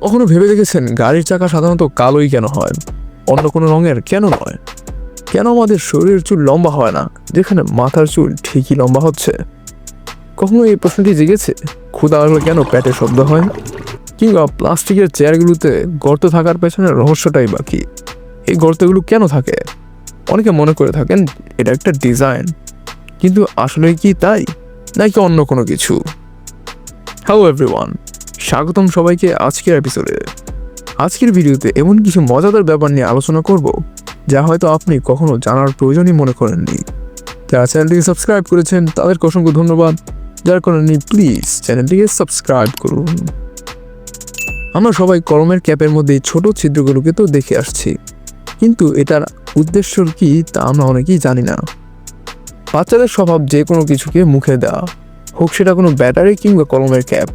কখনো ভেবে দেখেছেন গাড়ির চাকা সাধারণত কালোই কেন হয়, অন্য কোনো রঙের কেন নয়? কেন আমাদের শরীরের চুল লম্বা হয় না যেখানে মাথার চুল ঠিকই লম্বা হচ্ছে? কখনো এই প্রশ্নটি জেগেছে ক্ষুধা লাগলে কেন পেটে শব্দ হয়, কিংবা প্লাস্টিকের চেয়ারগুলোতে গর্ত থাকার পেছনে রহস্যটাই বা কি? এই গর্তগুলো কেন থাকে? অনেকে মনে করে থাকেন এটা একটা ডিজাইন, কিন্তু আসলে কি তাই, নাকি অন্য কোনো কিছু? হ্যালো এভরিওয়ান, স্বাগতম সবাইকে আজকের এপিসোডে। আজকের ভিডিওতে এমন কিছু মজাদার ব্যাপার নিয়ে আলোচনা করব যা হয়তো আপনি কখনো জানার প্রয়োজনই মনে করেননি। যারা চ্যানেলটিকে সাবস্ক্রাইব করেছেন তাদেরকে অসংখ্য ধন্যবাদ, যারা করেননি প্লিজ চ্যানেলটিকে সাবস্ক্রাইব করুন। আমরা সবাই কলমের ক্যাপের মধ্যে এই ছোট ছিদ্রগুলোকে তো দেখে আসছি, কিন্তু এটার উদ্দেশ্য কি তা আমরা অনেকেই জানি না। বাচ্চাদের স্বভাব যে কোনো কিছুকে মুখে দেওয়া, হোক সেটা কোনো ব্যাটারি কিংবা কলমের ক্যাপ।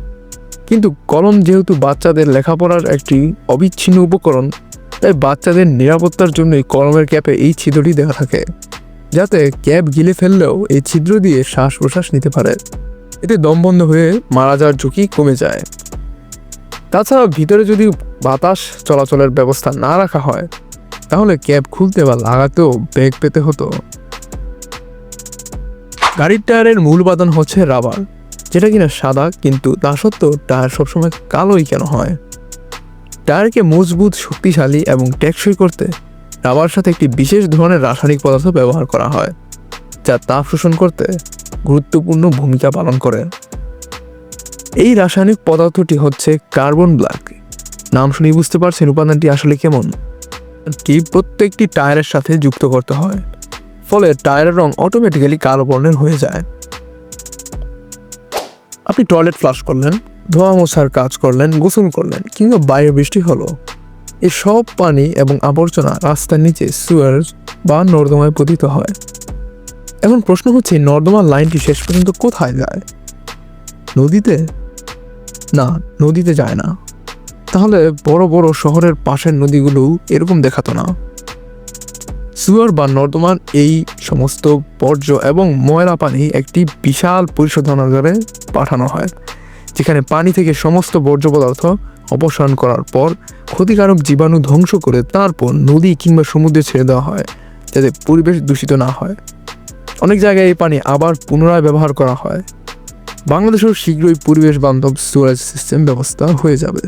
কিন্তু কলম যেহেতু বাচ্চাদের লেখাপড়ার একটি অবিচ্ছিন্ন উপকরণ, তাই বাচ্চাদের নিরাপত্তার জন্যই কলমের ক্যাপে এই ছিদ্রটি দেওয়া থাকে, যাতে ক্যাপ গিলে ফেললেও এই ছিদ্র দিয়ে শ্বাস প্রশ্বাস নিতে পারে। এতে দম বন্ধ হয়ে মারা যাওয়ার ঝুঁকি কমে যায়। তাছাড়া ভিতরে যদি বাতাস চলাচলের ব্যবস্থা না রাখা হয় তাহলে ক্যাপ খুলতে বা লাগাতেও বেগ পেতে হতো। গাড়ির টায়ারের মূল উপাদান হচ্ছে রাবার, যেটা কিনা সাদা, কিন্তু তা সত্ত্বেও টায়ার সবসময় কালোই কেন হয়? টায়ারকে মজবুত, শক্তিশালী এবং টেকসই করতে রাবার সাথে একটি বিশেষ ধরনের রাসায়নিক পদার্থ ব্যবহার করা হয়, যা তাপ শোষণ করতে গুরুত্বপূর্ণ ভূমিকা পালন করে। এই রাসায়নিক পদার্থটি হচ্ছে কার্বন ব্ল্যাক। নাম শুনে বুঝতে পারছেন উপাদানটি আসলে কেমন। প্রত্যেকটি টায়ারের সাথে যুক্ত করতে হয়, ফলে টায়ারের রং অটোমেটিক্যালি কালো বর্ণের হয়ে যায়। আপনি টয়লেট ফ্লাশ করলেন, ধোয়া মোছার কাজ করলেন, গোসল করলেন, কিংবা বাইরে বৃষ্টি হলো, এই সব পানি এবং আবর্জনা রাস্তার নিচে সুয়ার বা নর্দমায় পতিত হয়। এখন প্রশ্ন হচ্ছে, নর্দমার লাইনটি শেষ পর্যন্ত কোথায় যায়? নদীতে? না, নদীতে যায় না। তাহলে বড় বড় শহরের পাশের নদীগুলো এরকম দেখাতো না। সুয়ার বা নর্দমার এই সমস্ত বর্জ্য এবং ময়লা পানি একটি বিশাল পরিশোধনাগারে পাঠানো হয়, যেখানে পানি থেকে সমস্ত বর্জ্য পদার্থ অপসারণ করার পর ক্ষতিকারক জীবাণু ধ্বংস করে তারপর নদী কিংবা সমুদ্রে ছেড়ে দেওয়া হয়, যাতে পরিবেশ দূষিত না হয়। অনেক জায়গায় এই পানি আবার পুনরায় ব্যবহার করা হয়। বাংলাদেশেও শীঘ্রই পরিবেশ বান্ধব সুয়ারেজ সিস্টেম ব্যবস্থা হয়ে যাবে।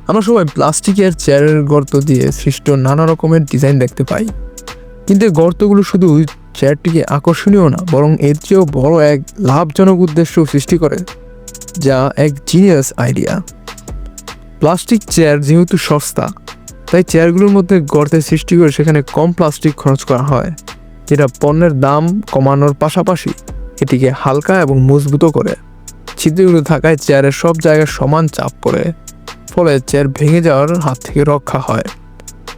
আমরা সবাই প্লাস্টিকের চেয়ারের গর্ত দিয়ে সৃষ্ট নানা রকমের ডিজাইন দেখতে পাই, কিন্তু এই গর্তগুলো শুধু চেয়ারটিকে আকর্ষণীয় না, বরং এর চেয়েও বড় এক লাভজনক উদ্দেশ্য সৃষ্টি করে, যা এক জিনিয়াস আইডিয়া। প্লাস্টিক চেয়ার যেহেতু সস্তা, তাই চেয়ারগুলোর মধ্যে গর্তের সৃষ্টি করে সেখানে কম প্লাস্টিক খরচ করা হয়, যেটা পণ্যের দাম কমানোর পাশাপাশি এটিকে হালকা এবং মজবুতও করে। ছিদ্রগুলো থাকায় চেয়ারের সব জায়গায় সমান চাপ পড়ে, ফলে চেয়ার ভেঙে যাওয়ার হাত থেকে রক্ষা হয়।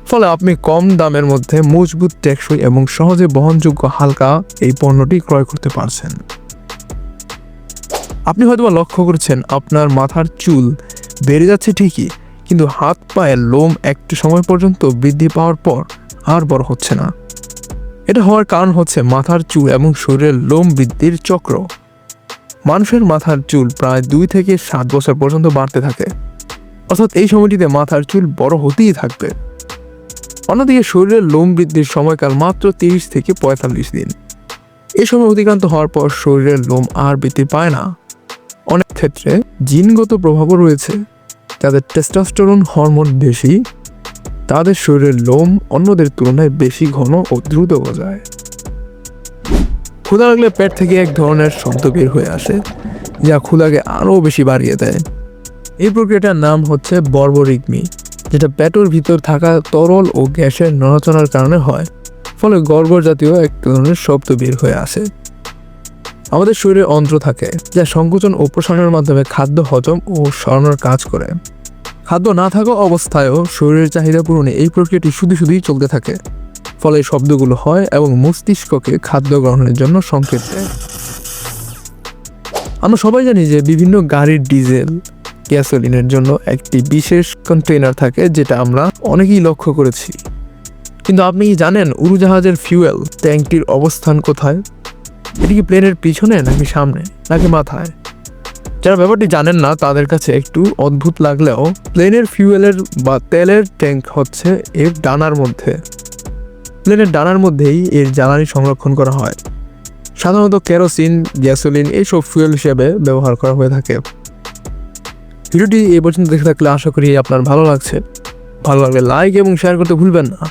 ফলে আপনি কম দামের মধ্যে মজবুত, টেকসই এবং সহজে বহনযোগ্য হালকা এই পণ্যটি ক্রয় করতে পারছেন। আপনি হয়তো লক্ষ্য করছেন আপনার মাথার চুল বেড়ে যাচ্ছে ঠিকই, কিন্তু হাত পায়ের লোম একটু সময় পর্যন্ত বৃদ্ধি পাওয়ার পর আর বড় হচ্ছে না। এটা হওয়ার কারণ হচ্ছে মাথার চুল এবং শরীরের লোম বৃদ্ধির চক্র। মানুষের মাথার চুল প্রায় 2 থেকে 7 বছর পর্যন্ত বাড়তে থাকে, অর্থাৎ এই সময়টিতে মাথার চুল বড় হতেই থাকবে। অন্যদিকে শরীরের লোম বৃদ্ধির সময়কাল মাত্র 30 থেকে 45 দিন। এই সময় অতিক্রান্ত হওয়ার পর শরীরের লোম আর বৃদ্ধি পায় না। অনেক ক্ষেত্রে জিনগত প্রভাবও রয়েছে। যাদের টেস্টোস্টেরন হরমোন বেশি, তাদের শরীরের লোম অন্যদের তুলনায় বেশি ঘন ও দ্রুত গজায়। ক্ষুধা লাগলে পেট থেকে এক ধরনের শব্দ বের হয়ে আসে, যা ক্ষুধাকে আরও বেশি বাড়িয়ে দেয়। এই প্রক্রিয়াটার নাম হচ্ছে বর্বরিকমি, যেটা পেটের ভিতর থাকা তরল ও গ্যাসের নড়াচড়ার কারণে হয়, ফলে গড়গড় জাতীয় এক ধরনের শব্দ বের হয়ে আসে। আমাদের শরীরে অন্ত্র থাকে, যা সংকোচন ও প্রসারণের মাধ্যমে খাদ্য হজম ও সরানোর কাজ করে। খাদ্য না থাকা অবস্থায়ও শরীরের চাহিদা পূরণে এই প্রক্রিয়াটি শুধুই চলতে থাকে, ফলে এই শব্দগুলো হয় এবং মস্তিষ্ককে খাদ্য গ্রহণের জন্য সংকেত দেয়। আমরা সবাই জানি যে বিভিন্ন গাড়ির ডিজেল, গ্যাসোলিনের জন্য একটি বিশেষ কন্টেইনার থাকে, যেটা আমরা অনেকেই লক্ষ্য করেছি। কিন্তু আপনি কি জানেন উড়োজাহাজের ফিউয়েল ট্যাঙ্কটির অবস্থান কোথায়? এটি কি প্লেনের পিছনে, নাকি সামনে, নাকি মাথায়? যারা ব্যাপারটি জানেন না তাদের কাছে একটু অদ্ভুত লাগলেও প্লেনের ফিউয়েলের বা তেলের ট্যাঙ্ক হচ্ছে এর ডানার মধ্যে। প্লেনের ডানার মধ্যেই এর জ্বালানি সংরক্ষণ করা হয়। সাধারণত কেরোসিন, গ্যাসোলিন এইসব ফুয়েল হিসেবে ব্যবহার করা হয়ে থাকে। ভিডিওটি এই পর্যন্ত দেখে থাকলে আশা করি আপনার ভালো লাগছে। ভালো লাগলে লাইক এবং শেয়ার করতে ভুলবেন না।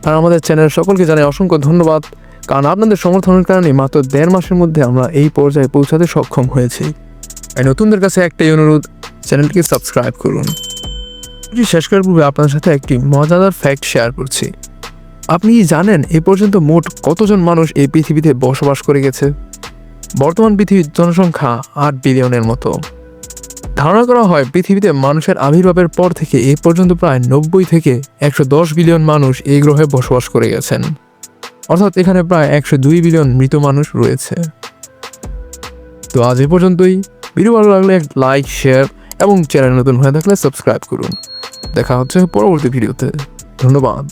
আর আমাদের চ্যানেলের সকলকে জানাই অসংখ্য ধন্যবাদ, কারণ আপনাদের সমর্থনের কারণে মাত্র 1.5 মাসের মধ্যে আমরা এই পর্যায়ে পৌঁছাতে সক্ষম হয়েছি। আর নতুনদের কাছে একটাই অনুরোধ, চ্যানেলটিকে সাবস্ক্রাইব করুন। শেষ করার পূর্বে আপনার সাথে একটি মজাদার ফ্যাক্ট শেয়ার করছি। আপনি কি জানেন এ পর্যন্ত মোট কতজন মানুষ এই পৃথিবীতে বসবাস করে গেছে? বর্তমান পৃথিবীর জনসংখ্যা 8 বিলিয়নের মতো। ধারণা করা হয় পৃথিবীতে মানুষের আবির্ভাবের পর থেকে এ পর্যন্ত প্রায় 90 থেকে 110 বিলিয়ন মানুষ এই গ্রহে বসবাস করে গেছেন। অর্থাৎ এখানে প্রায় 102 বিলিয়ন মৃত মানুষ রয়েছে। তো আজ এ পর্যন্তই। ভিডিও ভালো লাগলে লাইক, শেয়ার এবং চ্যানেল নতুন হয়ে থাকলে সাবস্ক্রাইব করুন। দেখা হচ্ছে পরবর্তী ভিডিওতে। ধন্যবাদ।